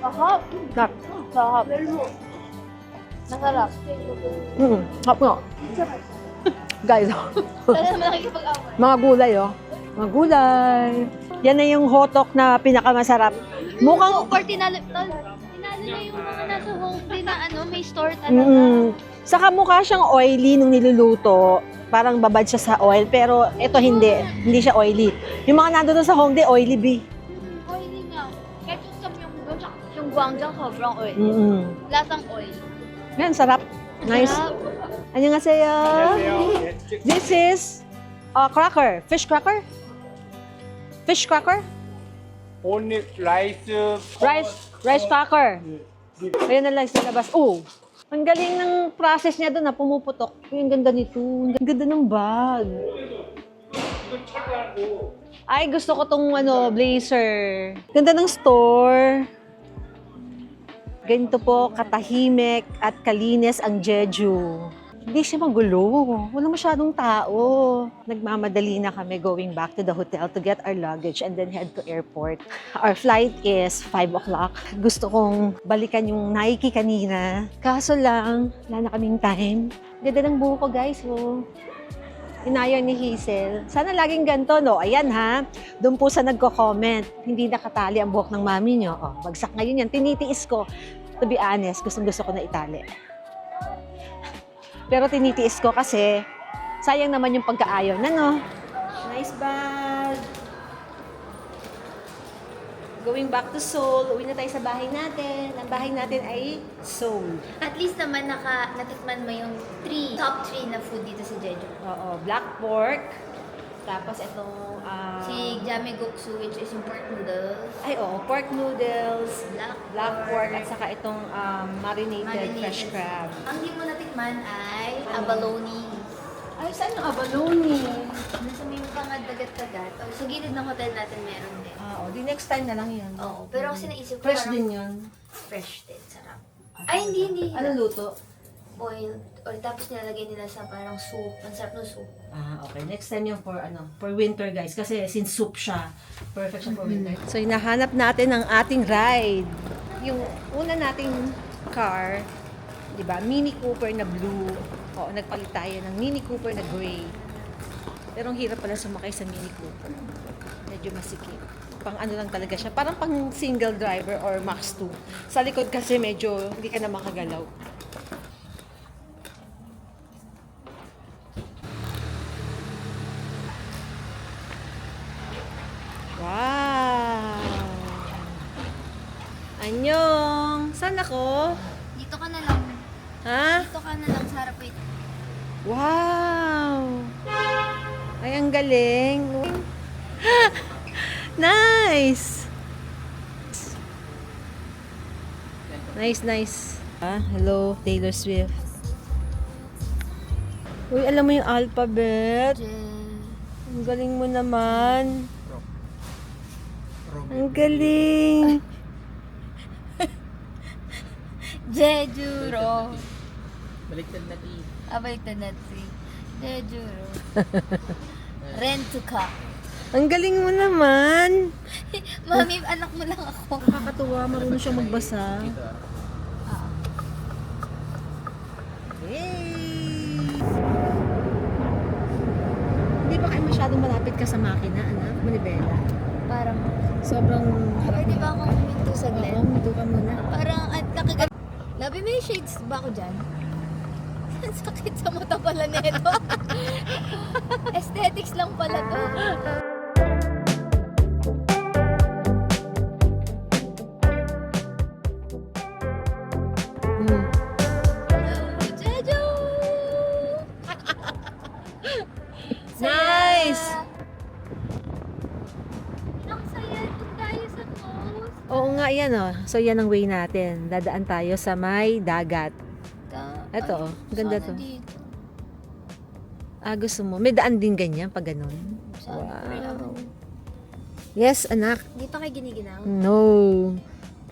Sarap. Sarap. Sarap. Masarap. Sarap nga. Guys, Sana naman nakikipag-away. mga gulay oh. Mga gulay. Yan na yung hotok na pinakamasarap. Mukhang Or tinalo na yung mga nasa home din na ano, may store talaga. Saka mukha siyang oily nung niluluto. Parang babad siya sa oil. Pero ito hindi. Hindi siya oily. Yung mga nandun sa Hongdae, oily B. Oily nga. Kahit yung guanggang sobrang oil. Lasang oil. Yan, sarap. Nice. Sarap. Annyeonghaseyo. This is cracker. Fish cracker? Fish cracker? Only rice. Rice cracker. Ayan na lang sa labas. Oh! Ang galing ng process niya doon na pumuputok. Uy, ang ganda nito. Ang ganda ng bag. Ay, gusto ko tong blazer. Ganda ng store. Ganito po, katahimik at kalinis ang Jeju. Hindi siya magulo. Wala masyadong tao. Nagmamadali na kami going back to the hotel to get our luggage and then head to airport. Our flight is 5 o'clock. Gusto kong balikan yung Nike kanina. Kaso lang, wala na kaming time. Ganda ng buho ko, guys. Oh. Inayon ni Hazel. Sana laging ganito, no? Ayan, ha? Doon po sa nagko-comment. Hindi nakatali ang buhok ng mami nyo. Oh, bagsak ngayon yan. Tinitiis ko. To be honest, gusto ko na itali. Pero tinitiis ko kasi sayang naman yung pagkaayaw na, no? Nice bag. Going back to Seoul, uwi na tayo sa bahay natin. Ang bahay natin ay Seoul. At least naman natikman mo yung top 3 na food dito sa Jeju. Oo, black pork, Tapos itong Si Jamegoksu, which is yung pork noodles. ay pork noodles, black pork at saka itong marinated fresh crab. Ang hindi mo natikman ay Ano? abalone. Ay, saan yung abalone? Nasa may mga dagat-dagat. O, sa gilid ng hotel natin meron din. Di next time na lang yun. Oo, pero kasi naisip ko Fresh parang din yun. fresh din, sarap. Ay, hindi. Anong luto? Boiled. Or tapos nilalagay nila sa parang soup. Ang sarap ng soup. Okay. Next time yung for winter guys. Kasi since soup siya, perfect siya for winter. So, hinahanap natin ang ating ride. Yung una nating car, di ba? Mini Cooper na blue. Nagpalit tayo ng Mini Cooper na gray. Pero ang hirap pala sumakay sa Mini Cooper. Medyo masikip. Pang ano lang talaga siya. Parang pang single driver or max 2. Sa likod kasi medyo hindi ka na makagalaw. Wow! Anyong! Saan ako? Dito ka na lang. Ha? Dito ka na lang sa harap ito. Wow! Ay, ang galing. Nice! Nice. Hello, Taylor Swift. Uy, alam mo yung alphabet? Ang galing mo naman. Ang galing. Jejuro. Baliktad na T. Baliktad na si Jejuro. Rent to car. Ang galing mo naman. Mami, anak mo lang ako. Nakakatuwa, marunong siyang magbasa. Yay! Hindi ba kayo masyadong malapit ka sa makina, anak? Manibela? Parang, Sobrang harap pwede ba akong huminto saglit? Oo, dito ka muna. Parang, at kakagat. Labi, may shades ba ako dyan? Ang sakit sa mata pala nito. Aesthetics lang pala to. Jeju! Nice! Ang saya. Doon tayo sa coast. Oo nga, yan So, yan ang way natin. Dadaan tayo sa may dagat. Ito, ganda to. Dito. Gusto mo? May daan din ganyan pag ganun. Wow. Yes, anak. Hindi pa kayo giniginaw? No.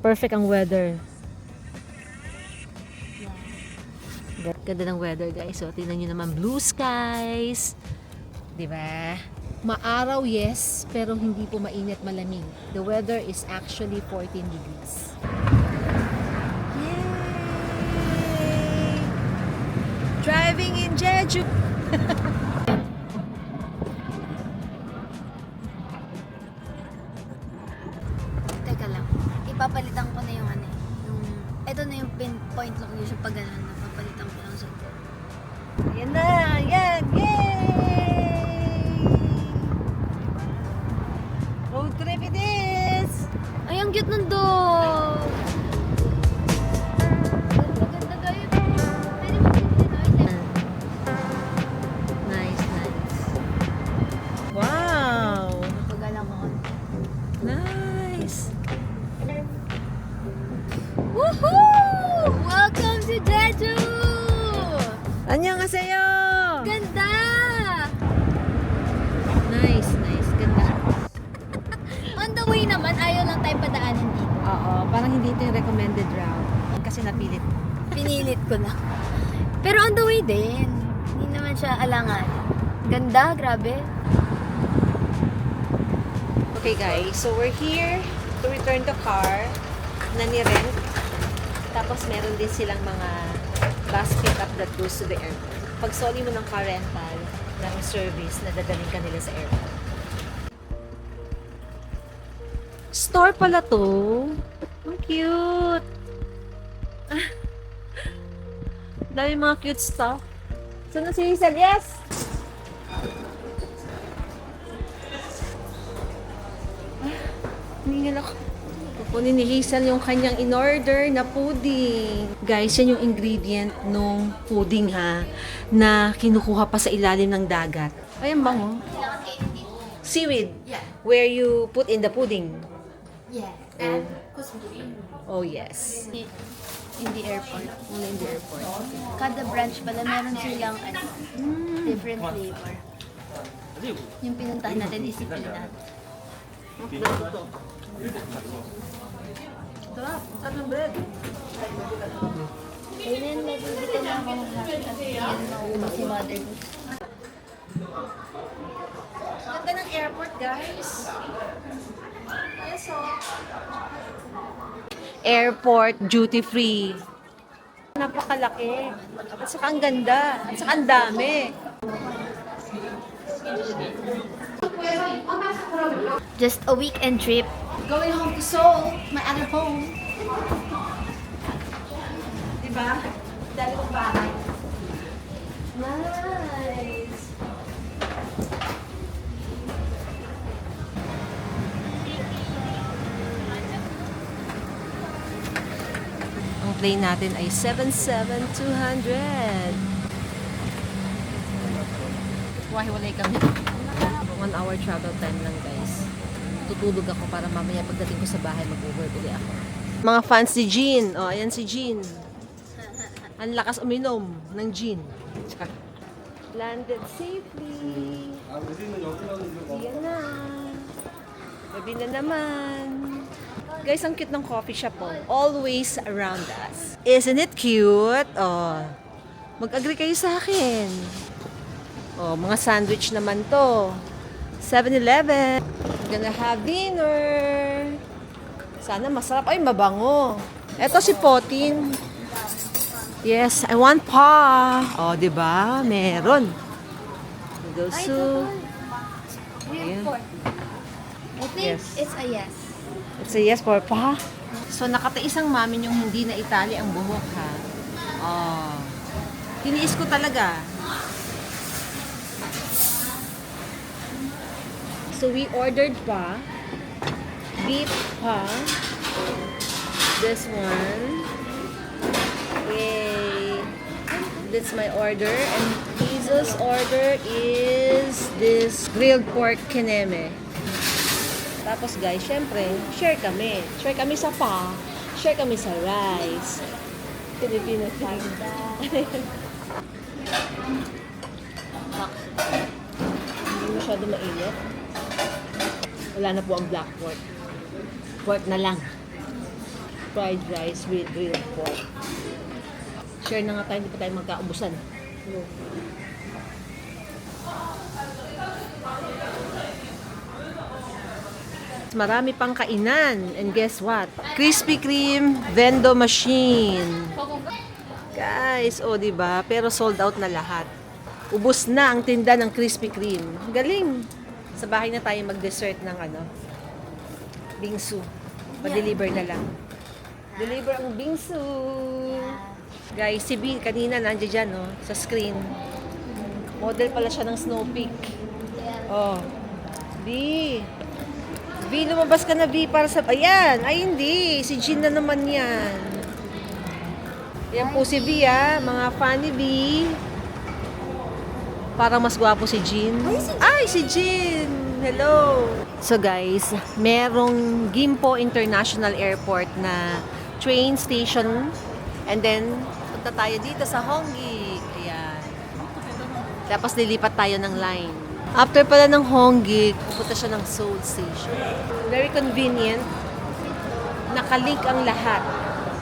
Perfect ang weather. Ganda ng weather, guys. So, tingnan nyo naman, blue skies. Diba? Maaraw, yes, pero hindi po mainit, malamig. The weather is actually 14 degrees. Yay! Driving in Jeju! Teka lang. Ipapalitan ko na yung ano eh. Ito na yung pinpoint location pag gano'n. Napapalitan ko lang sa ito. Ayan na! Ayan! Yay! Road trip it is! Ay, ang cute ng dog! Maganda kayo. Pwede mo pinipinoy. Nice. Wow! Pagalang ako. Nice! Woohoo! Welcome to Jeju! Annyeonghaseyo! Ganda! Nice. Ganda. On the way naman, ayaw lang tayo padaanan dito. Oo, parang hindi ito yung recommended route. Kasi napilit. Pinilit ko lang. Pero on the way din. Hindi naman siya alangan. Ganda, grabe. Okay guys, so we're here to return the car na ni-rent. Tapos meron din silang mga bus pick-up that goes to the airport. Pag soli mo ng car rental, ng service na dadaling ka nila sa airport. Store pala to. Ang cute. Dami mga cute stuff. Saan na si Hazel? Yes! Hiningal ako. Kunin ni Hazel yung kanyang in-order na pudding. Guys, yan yung ingredient nung pudding ha, na kinukuha pa sa ilalim ng dagat. Ayan bango. Seaweed. Yeah. Where you put in the pudding. Yeah. And kusburi. Oh yes. In the airport. In the airport. Kada branch pala meron silang different flavor. Yung pinuntahan natin is peanut. Sarap. Sarap ng bread. Ayun, nabibita na ako ng happy at yun mauuna si mother. Ganda ng airport, guys. Yes, oh. Airport duty free. Napakalaki. At saka ang ganda. At saka ang dami. Just a weekend trip. Going home to Seoul, my other home. Diba? Dali kong bahay. Nice. Ang plane natin ay 77200. Wahiwalay kami. 1 hour travel time lang, guys. Tutulog ako para mamaya pagdating ko sa bahay mag-Uber bili ako. Mga fans ni Jean. Oh, ayan si Jean. Ang lakas uminom ng gin. Landed safely. Yan na. Gabi na naman. Guys, ang cute ng coffee shop po. Always around us. Isn't it cute? Oh. Mag-agree kayo sa akin. Oh, mga sandwich naman to. 7-Eleven. We're gonna have dinner. Sana masarap. Ay, mabango. Eto si Potin. Yes, I want pa. Oh, di ba? Meron. Noodle soup. Airport. I think Yes. it's a yes. It's a yes for pa. So, nakatiis ang mamin yung hindi na itali ang buhok, ha? Oh. Tiniis ko talaga. So, we ordered pa. Beef pa. This one. Yay. That's my order. And Hazel's order is this grilled pork kineme. Tapos guys, syempre, share kami. Share kami sa pa. Share kami sa rice. Filipino food. Hindi masyado mainit. Wala na po ang black pork. Pork na lang. Fried rice with grilled pork. Share na nga tayo, hindi pa tayo magkaubusan. Marami pang kainan. And guess what? Krispy Kreme vendo machine. Guys, oh, di ba? Pero sold out na lahat. Ubos na ang tinda ng Krispy Kreme. Galing. Sa bahay na tayo mag-dessert ng bingsu. Pa-deliver na lang. Deliver ang bingsu. Guys, si B kanina nandiyan dyan, no? Sa screen. Model pala siya ng Snow Peak. Oh. B. B, lumabas ka na, B, para sa... Ayan! Ay, hindi. Si Jean na naman yan. Yan po si B, mga fan ni B. Parang mas gwapo si Jean. Ay, si Jean! Hello! So guys, merong Gimpo International Airport na train station. And then, punta tayo dito sa Hongik. Ayan. Tapos lilipat tayo ng line. After pala ng Hongik, pupunta siya ng Seoul Station. Very convenient. Nakalink ang lahat.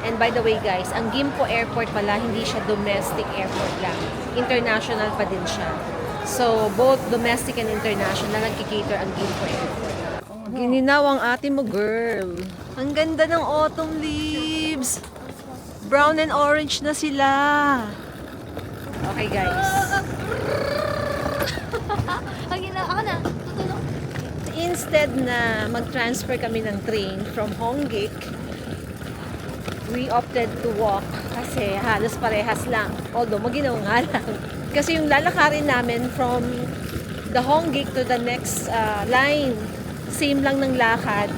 And by the way guys, ang Gimpo Airport pala, hindi siya domestic airport lang. International pa din siya. So, both domestic and international nagkikater ang Gimpo Airport. Gininaw ang ate mo, girl. Ang ganda ng autumn leaves. Brown and orange na sila. Okay guys. Ako na, tutulong. Instead na mag-transfer kami ng train from Hongik, we opted to walk kasi halos parehas lang. Although, maginaw nga lang. Kasi yung lalakarin namin from the Hongik to the next line, same lang ng lakad.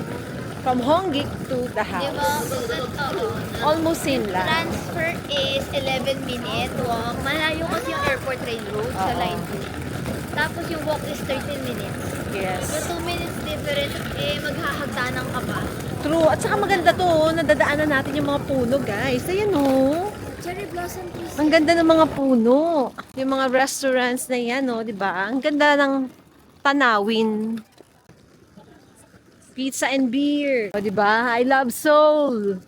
From Hongik to the Diba? house. Oo. Almost same lang. Transfer is 11-minute walk. Malayo kasi yung airport rail road sa Oo. line 2. Tapos yung walk is 13 minutes. Yes. Yung 2 minutes difference, maghahagdanan ka pa. True. At saka maganda to, nadadaanan natin yung mga puno, guys. Ayan, oh. Cherry blossom trees. Ang ganda ng mga puno. Yung mga restaurants na yan, oh, di ba? Ang ganda ng tanawin. Pizza and beer. O, di ba? I love Seoul.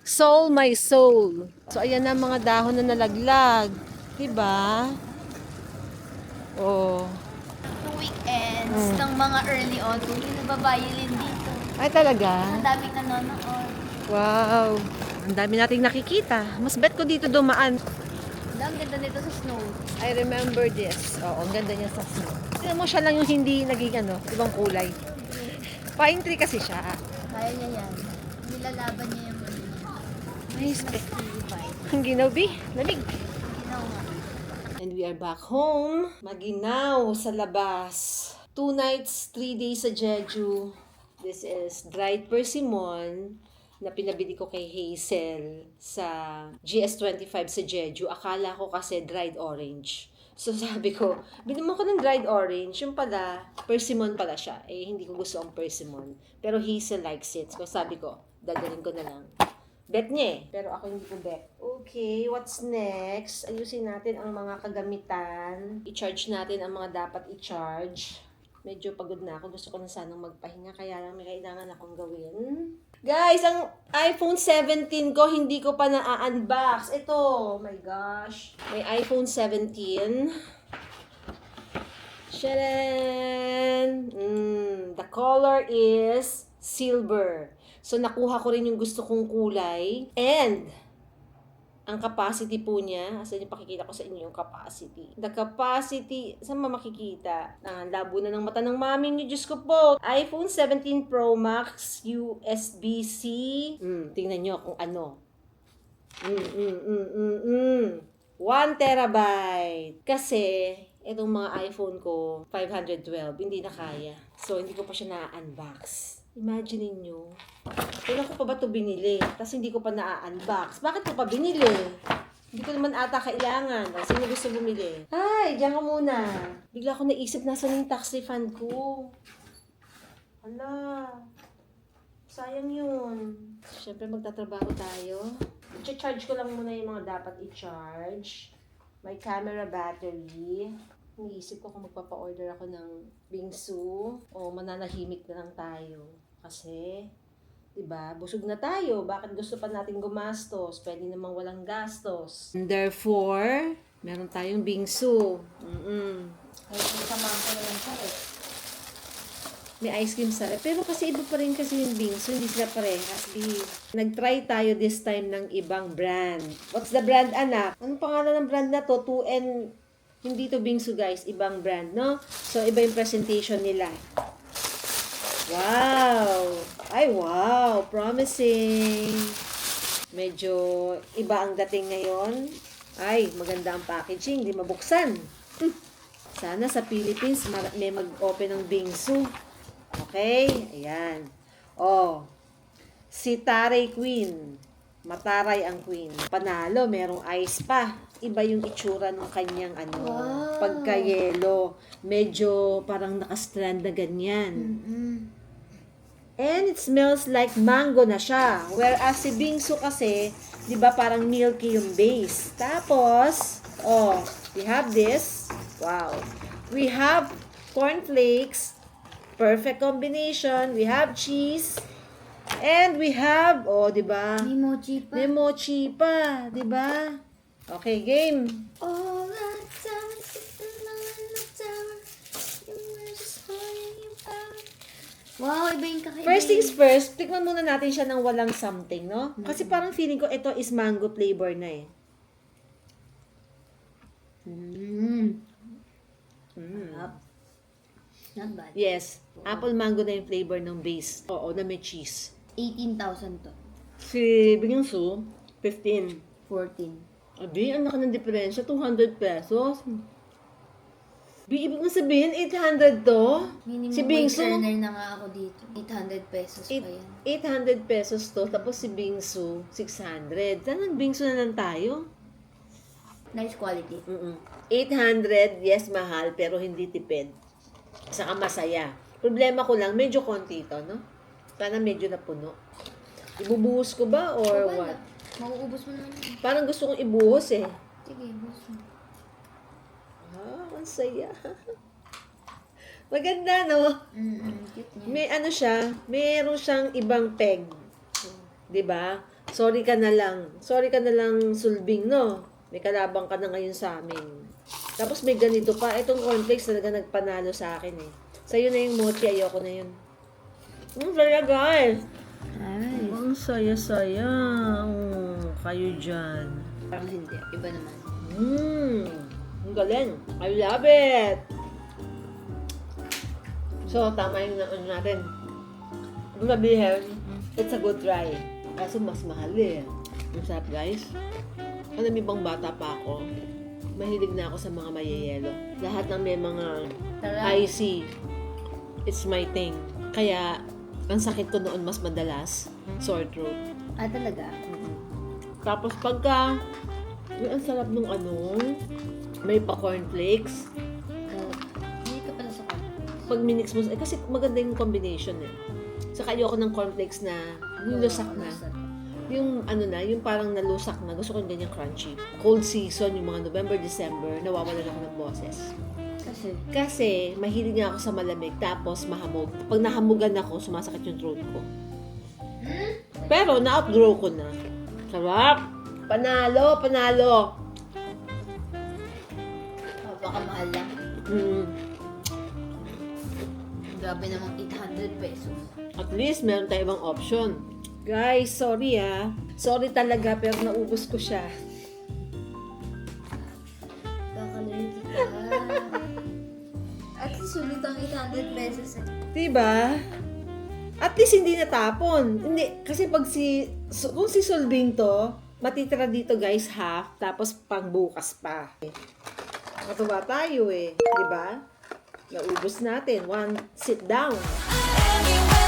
Seoul, my soul. So, ayan na mga dahon na nalaglag. Di ba? Oh. Yung weekends ng mga early autumn, yung nagbabayilin dito. Ay, talaga? Ang daming nanonood. Wow. Ang dami nating nakikita. Mas bet ko dito dumaan. Ang ganda nito sa snow. I remember this. Oo, ang ganda niya sa snow. Tignan mo, siya lang yung hindi naging ibang kulay. Pine tree kasi siya. Kaya niya yan. Nilalaban niya yung ano niya. Nice. Purify. Ang ginaw, lamig. Ginawa. And we are back home. Maginaw sa labas. 2 nights, 3 days sa Jeju. This is dried persimmon na pinabili ko kay Hazel sa GS25 sa Jeju. Akala ko kasi dried orange. So sabi ko, bilhin mo ko ng dried orange. Yung pala, persimmon pala siya. Eh, hindi ko gusto ang persimmon. Pero Hazel likes it. So sabi ko, dadalhin ko na lang. Bet niya eh. Pero ako hindi ko bet. Okay, what's next? Ayusin natin ang mga kagamitan. I-charge natin ang mga dapat i-charge. Medyo pagod na ako. Gusto ko na sanang magpahinga. Kaya lang may kailangan akong gawin. Guys, ang iPhone 17 ko, hindi ko pa na-unbox. Ito, oh my gosh. May iPhone 17. Shadan! The color is silver. So, nakuha ko rin yung gusto kong kulay. And, ang capacity po niya, asan yung pakikita ko sa inyo yung capacity. The capacity, saan ba makikita? Labo na ng mata ng maming niyo, Diyos ko po. iPhone 17 Pro Max USB-C. Tingnan nyo kung ano. 1 terabyte. Kasi, itong mga iPhone ko, 512, hindi na kaya. So, hindi ko pa siya na-unbox. Imagine niyo. Kailan ko pa ba ito binili? Tapos hindi ko pa na-unbox. Bakit ko pa binili? Hindi ko naman ata kailangan. O, sino gusto bumili? Ay, diyan ka muna. Bigla ko naisip nasa yung tax refund ko. Hala. Sayang yun. Siyempre magtatrabaho tayo. I-charge ko lang muna yung mga dapat i-charge. May camera battery. Iniisip ko kung magpapa-order ako ng bingsu o mananahimik na lang tayo. Kasi, diba, busog na tayo. Bakit gusto pa natin gumastos? Pwede namang walang gastos. And therefore, meron tayong bingsu. Ay, sama ko na lang siya eh. May ice cream sa pero kasi iba pa rin kasi yung bingsu. Hindi sila parehas. Nag-try tayo this time ng ibang brand. What's the brand, anak? Anong pangalan ng brand na to? 2N. Hindi to bingsu, guys. Ibang brand, no? So, iba yung presentation nila. Wow! Ay, wow! Promising! Medyo iba ang dating ngayon. Ay, maganda ang packaging. Hindi mabuksan. Sana sa Philippines may mag-open ng bingsu. Okay? Ayan. Oh. Si Taray Queen. Mataray ang queen. Panalo, merong ice pa. Iba yung itsura ng kanyang Wow. pagka-yelo. Medyo parang nakastrand na ganyan. And it smells like mango na siya. Whereas si bingsu kasi, di ba parang milky yung base. Tapos, we have this. Wow. We have cornflakes. Perfect combination. We have cheese. And we have, di ba? May mochi pa. May mochi pa, di ba? Okay, game. All that time, sitting alone in the tower. You were just holding you out. Wow, iba yung kakaiba. First things first, tikman muna natin siya ng walang something, no? Kasi parang feeling ko ito is mango flavor na eh. Not bad. Yes, apple mango na yung flavor ng base. Oo, na may cheese. 18,000 to. Si bingsu, 15. 14. Abi, ang laki ng diferensya, 200 pesos. Ibig mo sabihin, 800 to? Minimum Si wage Bingsu? earner na nga ako dito. 800 pesos pa yan. 800 pesos to, tapos si Bingsu, 600. Saan Bingsu na lang tayo? Nice quality. 800, yes, mahal, pero hindi tipid. Saka masaya. Problema ko lang, medyo konti ito, no? Sana medyo napuno. Ibubuhos ko ba or what? Mauubos mo naman yun. Parang gusto kong ibuhos eh. Sige, buhos mo. Ang saya. Maganda, no? Cute niya. May ano siya, meron siyang ibang peg. 'Di ba? Sorry ka na lang. Sorry ka na lang, Sulbing, no? May kalabang ka na ngayon sa amin. Tapos may ganito pa. Itong cornflakes talaga nagpanalo sa akin eh. Sa'yo na yung mochi, ayoko na yun. Saya guys. Ay, Ang saya-saya. Kayo dyan. parang hindi. Iba naman. Ang galing. I love it. So, tama yung ano natin. Ang sabihin, it's a good try. Kaso mas mahal eh. Ang sarap guys. Alam mo bang bata pa ako, mahilig na ako sa mga mayayelo. Lahat ng may mga icy, it's my thing. Kaya, ang sakit ko noon mas madalas, sore throat. Ah, talaga? Tapos pagka, ang sarap nung ano, may pa cornflakes. Hindi ka pala sa Pag minix mo, kasi maganda yung combination eh. Saka ayoko ng cornflakes na yung lusak na. Yung ano na, yung parang nalusak na. Gusto ko yung ganyan crunchy. Cold season, yung mga November, December, nawawalan ako ng boses. Kasi mahilig nga ako sa malamig, tapos mahamog. Pag nahamugan ako, sumasakit yung throat ko. Pero na-outgrow ko na. Sarap! Panalo! Panalo! Baka mahal lang. Grabe namang 800 pesos. At least, meron tayo ibang option. Guys, sorry ah. Sorry talaga, pero naubos ko siya. Kakalaki kita. At least ulit ang 800 pesos eh. Diba? At least hindi natapon. Hindi, kasi pag kung si Solving to, matitira dito guys half, tapos pang bukas pa. Matuwa tayo eh. Diba? Naubos natin. One sit down. Anywhere